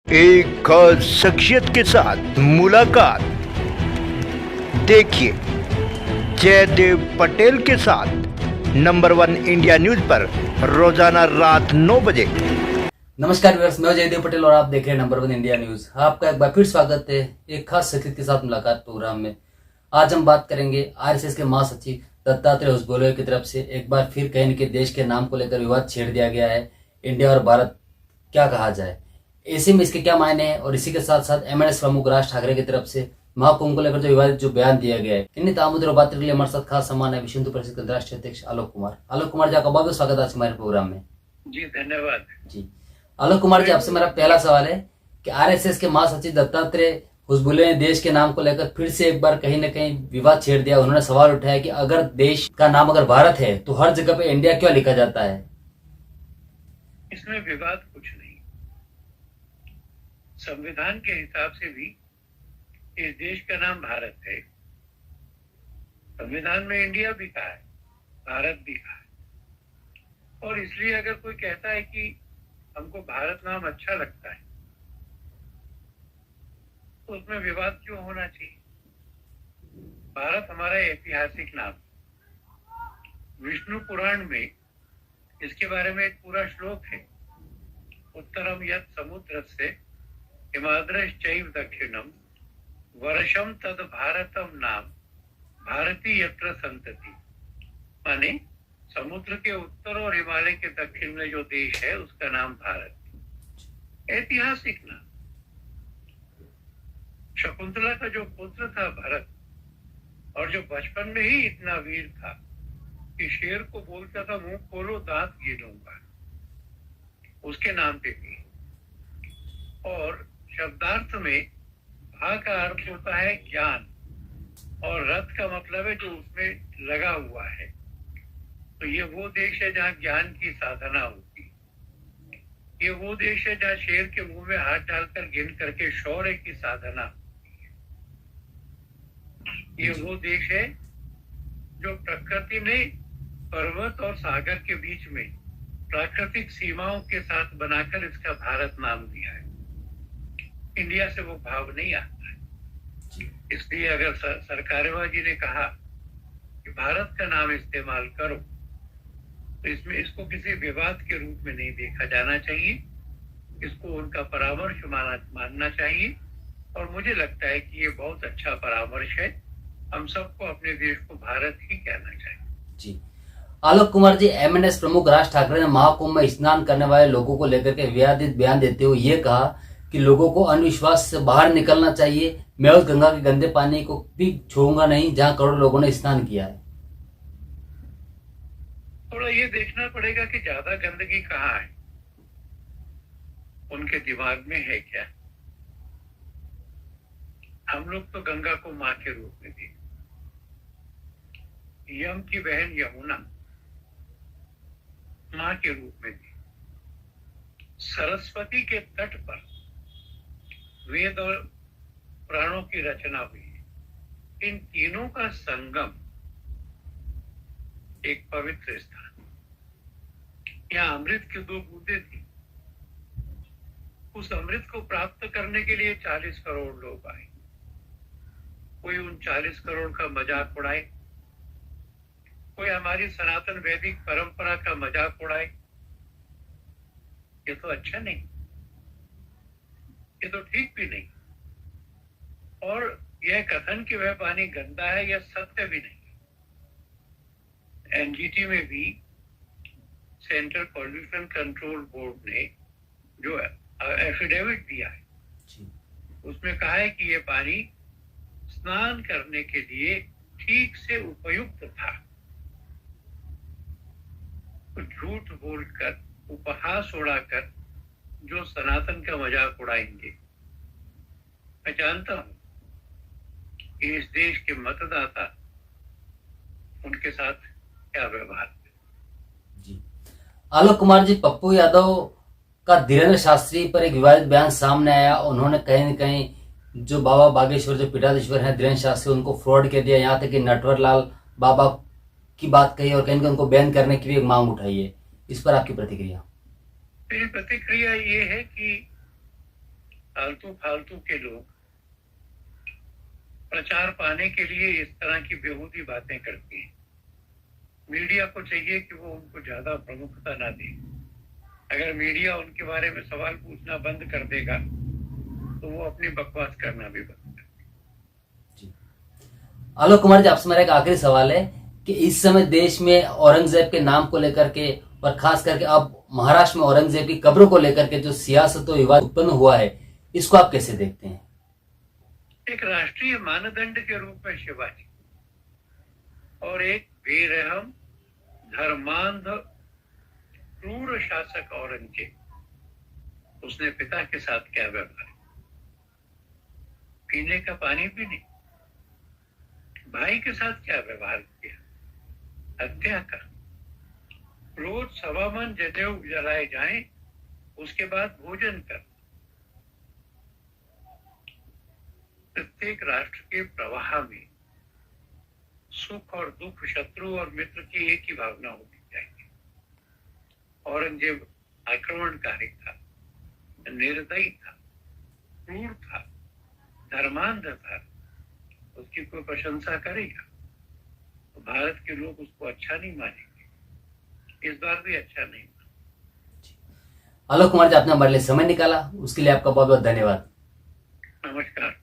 एक खास शख्सियत के साथ मुलाकात। देखिए जयदेव पटेल के साथ नंबर 1 इंडिया न्यूज पर रोजाना रात 9 बजे। नमस्कार व्यूअर्स, मैं जयदेव पटेल और आप देख रहे हैं नंबर 1 इंडिया न्यूज। आपका एक बार फिर स्वागत है एक खास शख्सियत के साथ मुलाकात प्रोग्राम में। आज हम बात करेंगे आरएसएस के महासचिव दत्तात्रेय होसबोले की तरफ से एक बार फिर कहीं न कहीं देश के नाम को लेकर विवाद छेड़ दिया गया है। इंडिया और भारत क्या कहा जाए, ऐसे में इसके क्या मायने हैं, और इसी के साथ साथ एमएनएस प्रमुख राज ठाकरे की तरफ से महाकुंभ को लेकर जो विवादित जो बयान दिया गया है, इन्हीं तामुद्र बात के लिए हमारे साथ खास सम्मान है विश्व हिंदू परिषद के राष्ट्रीय अध्यक्ष आलोक कुमार। आलोक कुमार जी, आपका बहुत बहुत स्वागत है आज हमारे प्रोग्राम में। जी धन्यवाद। जी आलोक कुमार जी, आपसे मेरा पहला सवाल है कि आरएसएस के महासचिव दत्तात्रेय होसबोले ने देश के नाम को लेकर फिर से एक बार कहीं न कहीं विवाद छेड़ दिया। उन्होंने सवाल उठाया कि अगर देश का नाम अगर भारत है तो हर जगह पे इंडिया क्यों लिखा जाता है? इसमें विवाद कुछ नहीं। संविधान के हिसाब से भी इस देश का नाम भारत है। संविधान में इंडिया भी कहा है, भारत भी कहा है। और इसलिए अगर कोई कहता है कि हमको भारत नाम अच्छा लगता है तो उसमें विवाद क्यों होना चाहिए? भारत हमारा ऐतिहासिक नाम। विष्णु पुराण में इसके बारे में एक पूरा श्लोक है। उत्तरम यत् समुद्रस्य हिमाद्रश्चैव दक्षिणम वर्षम तद भारतम नाम भारती यत्र संतति। माने समुद्र के उत्तर और हिमालय के दक्षिण में जो देश है उसका नाम भारत। ऐतिहासिक नाम। शकुंतला का जो पुत्र था भरत, और जो बचपन में ही इतना वीर था कि शेर को बोलता था मुंह खोलो दांत गिनूंगा, उसके नाम पे भी। और शब्दार्थ में भा का अर्थ होता है ज्ञान, और रथ का मतलब है जो उसमें लगा हुआ है। तो ये वो देश है जहाँ ज्ञान की साधना होती है। ये वो देश है जहाँ शेर के मुंह में हाथ डालकर गिन करके शौर्य की साधना होती है। ये वो देश है जो प्रकृति ने पर्वत और सागर के बीच में प्राकृतिक सीमाओं के साथ बनाकर इसका भारत नाम दिया है। इंडिया से वो भाव नहीं आता है। इसलिए अगर सरकारेवा जी ने कहा कि भारत का नाम इस्तेमाल करो तो इसमें इसको किसी विवाद के रूप में नहीं देखा जाना चाहिए। इसको उनका परामर्श मानना चाहिए, और मुझे लगता है कि ये बहुत अच्छा परामर्श है। हम सबको अपने देश को भारत ही कहना चाहिए। जी आलोक कुमार जी, एमएनएस प्रमुख राज ठाकरे ने महाकुंभ में स्नान करने वाले लोगों को लेकर के विवादित बयान देते हुए ये कहा कि लोगों को अंधविश्वास से बाहर निकलना चाहिए। मैं उस गंगा के गंदे पानी को भी छोड़ूंगा नहीं जहां करोड़ों लोगों ने स्नान किया है। थोड़ा ये देखना पड़ेगा कि ज्यादा गंदगी कहाँ है, उनके दिमाग में है क्या। हम लोग तो गंगा को माँ के रूप में देखते, यम की बहन यमुना माँ के रूप में थी। सरस्वती के तट पर वेद और पुराणों की रचना हुई है। इन तीनों का संगम एक पवित्र स्थान। यहाँ अमृत की 2 बूंदें थी। उस अमृत को प्राप्त करने के लिए 40 करोड़ लोग आए। कोई उन 40 करोड़ का मजाक उड़ाए, कोई हमारी सनातन वैदिक परंपरा का मजाक उड़ाए, ये तो अच्छा नहीं, ये तो ठीक भी नहीं। और यह कथन कि वह पानी गंदा है यह सत्य भी नहीं। एनजीटी में भी सेंट्रल पॉल्यूशन कंट्रोल बोर्ड ने जो एफिडेविट दिया है उसमें कहा है कि यह पानी स्नान करने के लिए ठीक से उपयुक्त था। तो झूठ बोलकर, उपहास उड़ाकर जो सनातन का मजाक उड़ाएंगे, मैं जानता हूं कि इस देश के मतदाता उनके साथ क्या व्यवहार। जी आलोक कुमार जी, पप्पू यादव का धीरेन्द्र शास्त्री पर एक विवादित बयान सामने आया। उन्होंने कहीं न कहीं जो बाबा बागेश्वर जो पीठाधीश्वर हैं धीरेन्द्र शास्त्री, उनको फ्रॉड कह दिया। यहाँ तक कि नटवर लाल बाबा की बात कही और कहीं उनको बैन करने की भी एक मांग उठाई है। इस पर आपकी प्रतिक्रिया? मेरी प्रतिक्रिया ये है कि फालतू फालतू के लोग प्रचार पाने के लिए इस तरह की बेहूदी बातें करती हैं। मीडिया को चाहिए कि वो उनको ज्यादा प्रमुखता ना दे। अगर मीडिया उनके बारे में सवाल पूछना बंद कर देगा तो वो अपनी बकवास करना भी बंद कर देगा। आलोक कुमार जी, आपसे मेरा एक आखिरी सवाल है कि इस समय देश में औरंगजेब के नाम को लेकर के और खास करके अब महाराष्ट्र में औरंगजेब की कब्रों को लेकर के जो सियासत और विवाद उत्पन्न हुआ है, इसको आप कैसे देखते हैं? एक राष्ट्रीय मानदंड के रूप में शिवाजी और एक बेरहम, धर्मांध, क्रूर शासक औरंगजेब, उसने पिता के साथ क्या व्यवहार, पीने का पानी भी नहीं, भाई के साथ क्या व्यवहार किया, हत्या का। रोज 1.25 मन जनेऊ जलाए जाएं, उसके बाद भोजन कर। प्रत्येक राष्ट्र के प्रवाह में सुख और दुख, शत्रु और मित्र की एक ही भावना होनी चाहिए। औरंगजेब आक्रमणकारी था, निर्दयी था, क्रूर था, धर्मांध था, उसकी कोई प्रशंसा करेगा तो भारत के लोग उसको अच्छा नहीं मानेंगे। इस बार भी अच्छा नहीं माना। आलोक कुमार जी, आपने हमारे लिए समय निकाला, उसके लिए आपका बहुत बहुत धन्यवाद। नमस्कार।